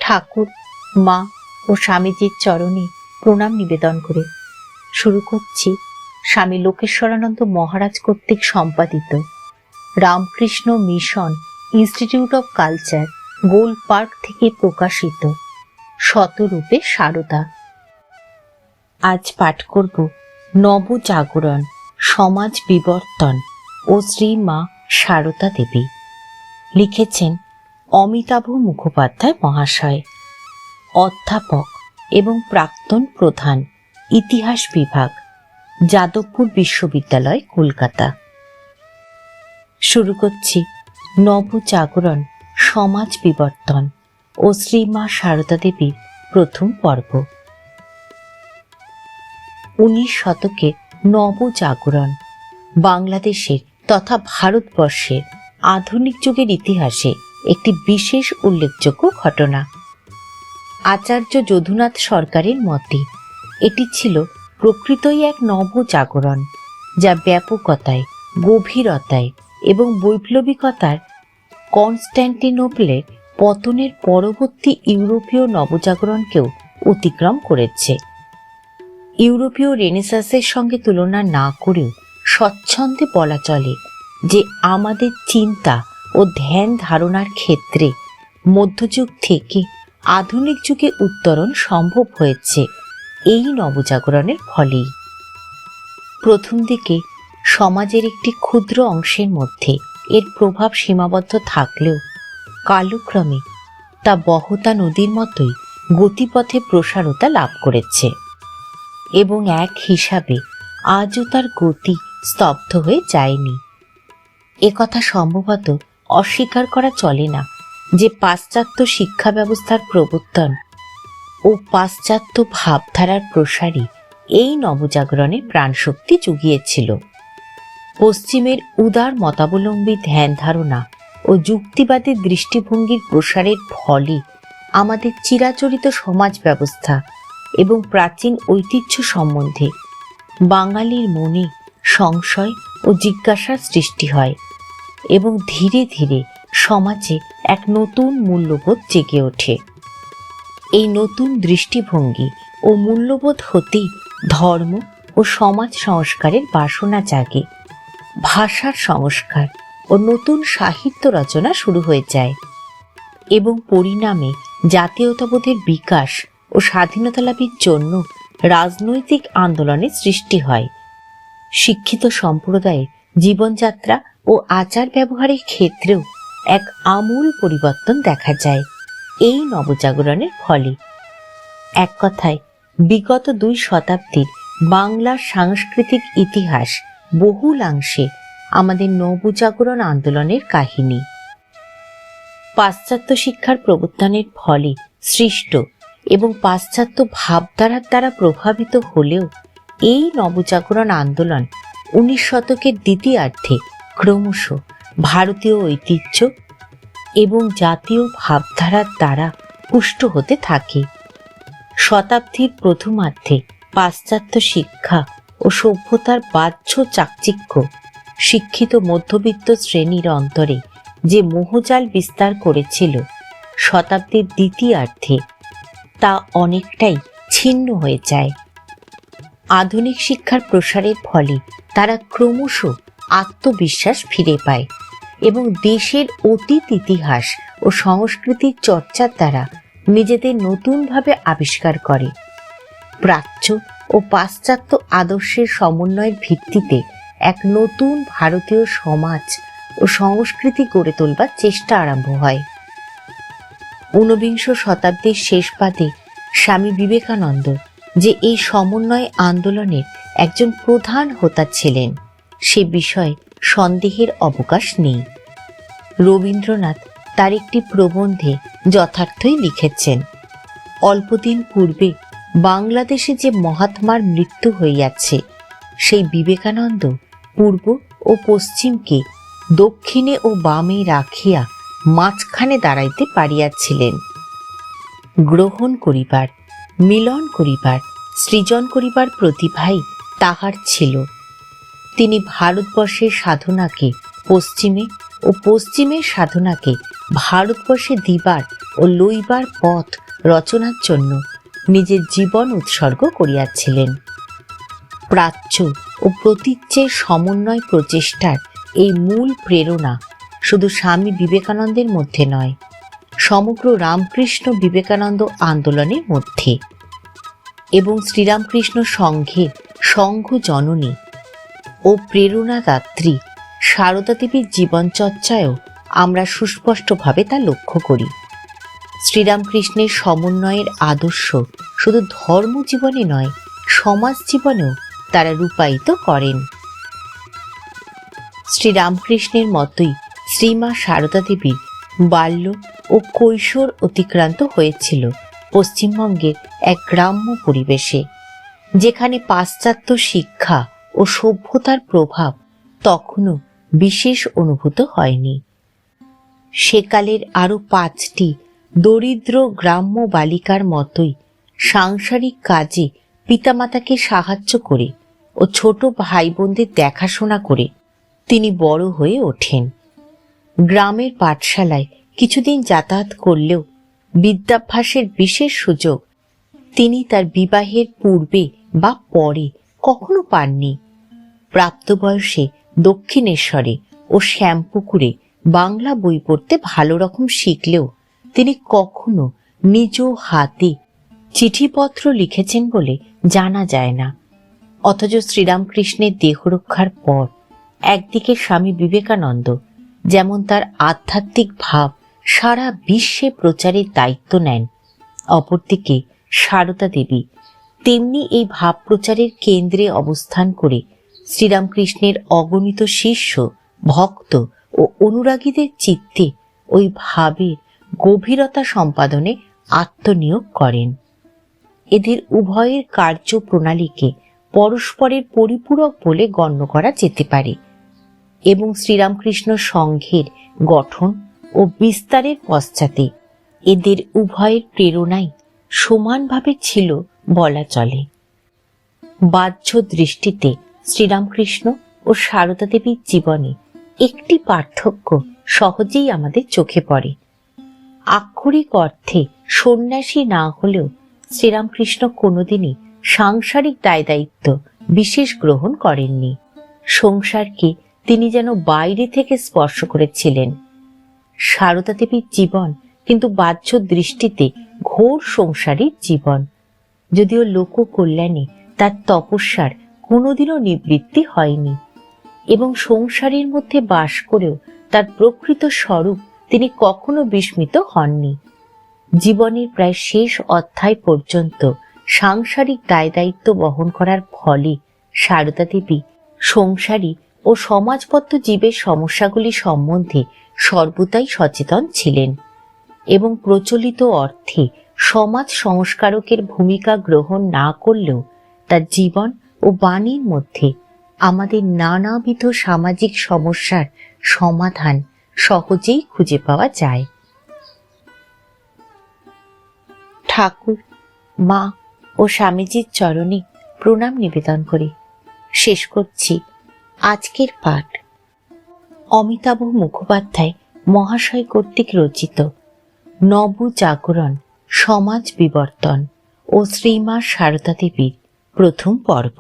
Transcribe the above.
ঠাকুর, মা ও স্বামীজির চরণে প্রণাম নিবেদন করে শুরু করছি স্বামী লোকেশ্বরানন্দ মহারাজ কর্তৃক সম্পাদিত Ramakrishna mission institute of culture, goal park থেকে প্রকাশিত শতরূপে সারদা। আজ পাঠ করব নবজাগরণ, সমাজ বিবর্তন ও শ্রী মা সারদা দেবী। লিখেছেন অমিতাভ মুখোপাধ্যায় মহাশয়, অধ্যাপক এবং প্রাক্তন প্রধান, ইতিহাস বিভাগ, যাদবপুর বিশ্ববিদ্যালয়, কলকাতা। শুরু করছি নবজাগরণ, সমাজ বিবর্তন ও শ্রী মা সারদা দেবীর প্রথম পর্ব। 19 শতকে নবজাগরণ বাংলাদেশের তথা ভারতবর্ষের আধুনিক যুগের ইতিহাসে একটি বিশেষ উল্লেখযোগ্য ঘটনা। আচার্য যদুনাথ সরকারের মতে এটি ছিল প্রকৃতই এক নবজাগরণ, যা ব্যাপকতায়, গভীরতায় এবং বৈপ্লবিকতার কনস্ট্যান্টিনোপলের পতনের পরবর্তী ইউরোপীয় নবজাগরণকেও অতিক্রম করেছে। ইউরোপীয় রেনেসাঁসের সঙ্গে তুলনা না করেও স্বচ্ছন্দে বলা চলে যে আমাদের চিন্তা ও ধ্যান ধারণার ক্ষেত্রে মধ্যযুগ থেকে আধুনিক যুগে উত্তরণ সম্ভব হয়েছে এই নবজাগরণের ফলেই। প্রথম দিকে সমাজের একটি ক্ষুদ্র অংশের মধ্যে এর প্রভাব সীমাবদ্ধ থাকলেও কালক্রমে তা বহতা নদীর মতোই গতিপথে প্রসারতা লাভ করেছে এবং এক হিসাবে আজও তার গতি স্তব্ধ হয়ে যায়নি। একথা সম্ভবত অস্বীকার করা চলে না যে পাশ্চাত্য শিক্ষা ব্যবস্থার প্রবর্তন ও পাশ্চাত্য ভাবধারার প্রসারই এই নবজাগরণের প্রাণশক্তি জুগিয়েছিল। পশ্চিমের উদার মতাবলম্বী ধ্যান ধারণা ও যুক্তিবাদী দৃষ্টিভঙ্গির প্রসারের ফলে আমাদের চিরাচরিত সমাজ ব্যবস্থা এবং প্রাচীন ঐতিহ্য সম্বন্ধে বাঙালির মনে সংশয় ও জিজ্ঞাসার সৃষ্টি হয় এবং ধীরে ধীরে সমাজে এক নতুন মূল্যবোধ জেগে ওঠে। এই নতুন দৃষ্টিভঙ্গি ও মূল্যবোধ হতেই ধর্ম ও সমাজ সংস্কারের বাসনা জাগে, ভাষার সংস্কার ও নতুন সাহিত্য রচনা শুরু হয়ে যায় এবং পরিণামে জাতীয়তাবোধের বিকাশ ও স্বাধীনতা লাভের জন্য রাজনৈতিক আন্দোলনের সৃষ্টি হয়। শিক্ষিত সম্প্রদায়ের জীবনযাত্রা ও আচার ব্যবহারের ক্ষেত্রেও এক আমূল পরিবর্তন দেখা যায় এই নবজাগরণের ফলে। এক কথায় বিগত 2 শতাব্দীর বাংলার সাংস্কৃতিক ইতিহাস বহুলাংশে আমাদের নবজাগরণ আন্দোলনের কাহিনী। পাশ্চাত্য শিক্ষার প্রবর্তনের ফলে সৃষ্ট এবং পাশ্চাত্য ভাবধারার দ্বারা প্রভাবিত হলেও এই নবজাগরণ আন্দোলন 19 শতকের দ্বিতীয়ার্ধে ক্রমশ ভারতীয় ঐতিহ্য এবং জাতীয় ভাবধারার দ্বারা পুষ্ট হতে থাকে। শতাব্দীর প্রথমার্ধে পাশ্চাত্য শিক্ষা ও সভ্যতার বাহ্য চাকচিক্য শিক্ষিত মধ্যবিত্ত শ্রেণীর অন্তরে যে মোহজাল বিস্তার করেছিল, শতাব্দীর দ্বিতীয়ার্ধে তা অনেকটাই ছিন্ন হয়ে যায়। আধুনিক শিক্ষার প্রসারের ফলে তারা ক্রমশ আত্মবিশ্বাস ফিরে পায় এবং দেশের অতীত ইতিহাস ও সংস্কৃতির চর্চার দ্বারা নিজেদের নতুনভাবে আবিষ্কার করে। প্রাচ্য ও পাশ্চাত্য আদর্শের সমন্বয়ের ভিত্তিতে এক নতুন ভারতীয় সমাজ ও সংস্কৃতি গড়ে তোলবার চেষ্টা আরম্ভ হয়। 19বিংশ শতাব্দীর শেষ পাদে স্বামী বিবেকানন্দ যে এই সমন্বয় আন্দোলনের একজন প্রধান হোতা ছিলেন সে বিষয়ে সন্দেহের অবকাশ নেই। রবীন্দ্রনাথ তার একটি প্রবন্ধে যথার্থই লিখেছেন, অল্পদিন পূর্বে বাংলাদেশে যে মহাত্মার মৃত্যু হইয়াছে, সেই বিবেকানন্দ পূর্ব ও পশ্চিমকে দক্ষিণে ও বামে রাখিয়া মাঝখানে দাঁড়াইতে পারিয়াছিলেন। গ্রহণ করিবার, মিলন করিবার, সৃজন করিবার প্রতিভাই তাহার ছিল। তিনি ভারতবর্ষের সাধনাকে পশ্চিমে ও পশ্চিমের সাধনাকে ভারতবর্ষে দিবার ও লইবার পথ রচনার জন্য নিজের জীবন উৎসর্গ করিয়াছিলেন। প্রাচ্য ও প্রতীচ্যের সমন্বয় প্রচেষ্টার এই মূল প্রেরণা শুধু স্বামী বিবেকানন্দের মধ্যে নয়, সমগ্র রামকৃষ্ণ বিবেকানন্দ আন্দোলনের মধ্যে। এবং শ্রীরামকৃষ্ণ সংঘের সংঘ জননী ও প্রেরণাদাত্রী সারদা দেবীর জীবনচর্চায়ও আমরা সুস্পষ্টভাবে তা লক্ষ্য করি। শ্রীরামকৃষ্ণের সমন্বয়ের আদর্শ শুধু ধর্মজীবনে নয়, সমাজ জীবনেও তারা রূপায়িত করেন। শ্রীরামকৃষ্ণের মতোই শ্রীমা সারদা দেবীর বাল্য ও কৈশোর অতিক্রান্ত হয়েছিল পশ্চিমবঙ্গের এক গ্রাম্য পরিবেশে, যেখানে পাশ্চাত্য শিক্ষা ও সভ্যতার প্রভাব তখনও বিশেষ অনুভূত হয়নি। সেকালের আরো 5টি দরিদ্র গ্রাম্য বালিকার মতোই সাংসারিক কাজে পিতামাতাকে সাহায্য করে ও ছোট ভাই বোনদের দেখাশোনা করে তিনি বড় হয়ে ওঠেন। গ্রামের পাঠশালায় কিছুদিন যাতায়াত করলেও বিদ্যাভ্যাসের বিশেষ সুযোগ তিনি তার বিবাহের পূর্বে বা পরে কখনো পাননি। প্রাপ্তবয়সে দক্ষিণেশ্বরে ও শ্যামপুকুরে বাংলা বই পড়তে ভালো রকম শিখলেও তিনি কখনো নিজ হাতে চিঠিপত্র লিখেছেন বলে জানা যায় না। অথচ শ্রীরামকৃষ্ণের দেহরক্ষার পর একদিকে স্বামী বিবেকানন্দ যেমন তার আধ্যাত্মিক ভাব সারা বিশ্বে প্রচারের দায়িত্ব নেন, অপরদিকে সারদা দেবী তেমনি এই ভাব প্রচারের কেন্দ্রে অবস্থান করে শ্রীরামকৃষ্ণের অগণিত শিষ্য, ভক্ত ও অনুরাগীদের চিত্তে ওই ভাবের গভীরতা সম্পাদনে আত্মনিয়োগ করেন। এদের উভয়ের কার্যপ্রণালীকে পরস্পরের পরিপূরক বলে গণ্য করা যেতে পারে এবং শ্রীরামকৃষ্ণ সংঘের গঠন ও বিস্তারের পশ্চাতে এদের উভয়ের প্রেরণাই সমানভাবে ছিল বলা চলে। বাহ্য দৃষ্টিতে শ্রীরামকৃষ্ণ ও সারদা দেবীর জীবনে একটি পার্থক্য সহজেই আমাদের চোখে পড়ে। আক্ষরিক অর্থে সন্ন্যাসী না হলেও শ্রীরামকৃষ্ণ কোনোদিনই সাংসারিক দায় দায়িত্ব বিশেষ গ্রহণ করেননি। সংসারকে তিনি যেন বাইরে থেকে স্পর্শ করেছিলেন। সারদা দেবীর জীবন কিন্তু বাহ্য দৃষ্টিতে ঘোর সংসারীর জীবন, যদিও লোক কল্যাণে তার তপস্যার কোনোদিনও নিবৃত্তি হয়নি এবং সংসারের মধ্যে বাস করেও তার প্রকৃত স্বরূপ তিনি কখনো বিস্মিত হননি। জীবনের প্রায় শেষ অধ্যায় পর্যন্ত সাংসারিক দায় দায়িত্ব বহন করার ফলে সারদা দেবী সংসারী ও সমাজবদ্ধ জীবের সমস্যাগুলি সম্বন্ধে সর্বদাই সচেতন ছিলেন এবং প্রচলিত অর্থে সমাজ সংস্কারকের ভূমিকা গ্রহণ না করলেও তার জীবন ও বাণীর মধ্যে আমাদের নানাবিধ সামাজিক সমস্যার সমাধান সহজেই খুঁজে পাওয়া যায়। ঠাকুর, মা ও স্বামীজির চরণে প্রণাম নিবেদন করে শেষ করছি আজকের পাঠ। অমিতাভ মুখোপাধ্যায় মহাশয় কর্তৃক রচিত নব জাগরণ, সমাজ বিবর্তন ও শ্রীমা সারদা দেবীর প্রথম পর্ব।